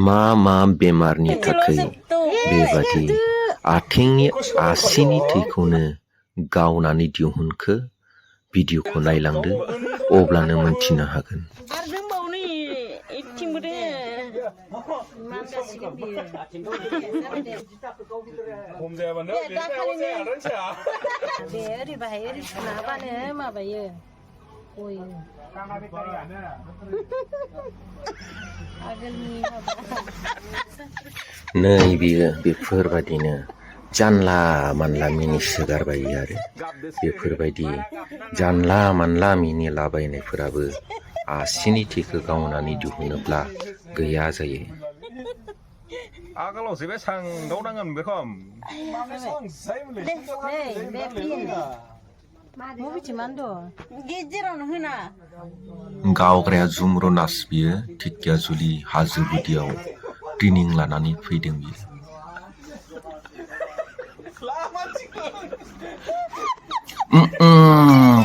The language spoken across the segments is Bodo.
मा बेमारनि थाखाय बेबादि आथिंनि आसिनि थैखौनो गावनानै दिहुनखो भिडिअखौ नायलांदो अब्लानो मोनथिनो हागोन। नै बियो बेफोरबादिनो जानला मानला मिनिसोगारबायो आरो बेफोरबायदि जानला मानला मिनिलाबायनायफोराबो आसिनि थैखौ गावनानै दिहुनोब्ला गैया जायो। आगोलावसो बे सांदावनांगोन बेखौ गावग्राया जुमर नास बियो धिकियाजुलि हाजो गुदियाव ट्रेनिं लानानै फैदों बियो।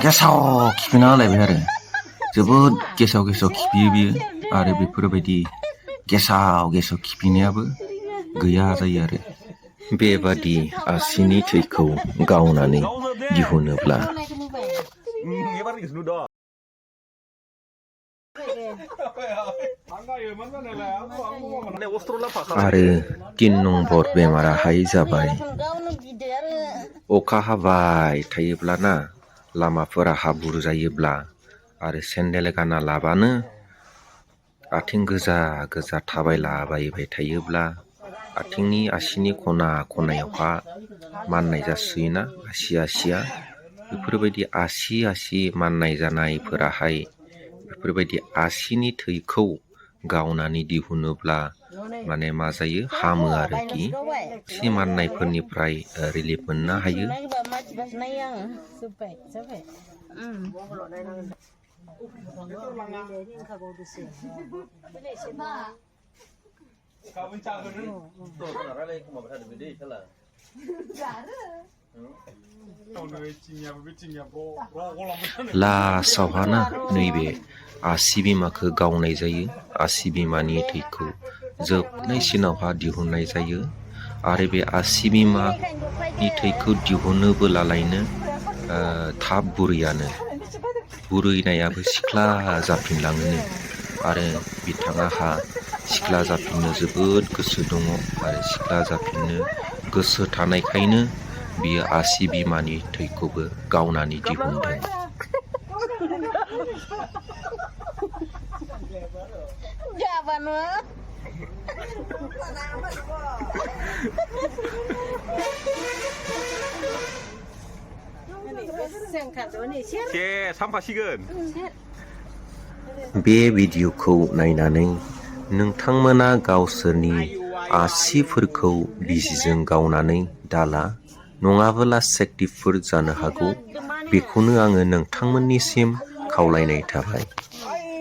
गेसाव खिफिना होलायबाय आरो जोबोद गेसाव खिफियो बियो आरो बेफोरबायदि गेसाव खिफिनायाबो गैया जायो आरो बेबादि आसिनि थैखौ गावनानै दिहुनोब्ला आरो 3 नम्बर बेमाराहाय जाबाय अखा हाबाय थायोब्लाना लामाफोरा हाब्रु जायोब्ला आरो सेन्देल गाना लाबानो आथिं गोजा थाबायलाबायबाय थायोब्ला आथिंनि आसिनि खनायावहा माननाय जासोयोना आसिया बेफोरबायदि आसि माननाय जानायफोराहाय बेफोरबायदि आसिनि थैखौ गावनानै दिहुनोब्ला माने मा जायो हामो आरोखि सि माननायफोरनिफ्राय रिलिफ मोननो हायो। लासावहाना नैबे आसि बिमाखौ गावनाय जायो। आसि बिमानि थैखौ जोबनायसिनावहा दिहुननाय जायो आरो बे आसि बिमानि थैखौ दिहुनोबोलालायनो थाब बुरैनायाबो सिख्ला जाफिनलाङोनो आरो बिथाङाहा सिख्ला जाफिननो जोबोद गोसो दङ आरो सिख्ला जाफिननो गोसो थानायखायनो बियो आसि बिमानि थैखौबो गावनानै दिहुनदों। बे भिडिअखौ नायनानै नोंथांमोना गावसोरनि आसिफोरखौ बिजिजों गावनानै दाला नङाबोला सेक्टिभफोर जानो हागौ बेखौनो आङो नोंथांमोननिसिम खावलायनाय थाबाय।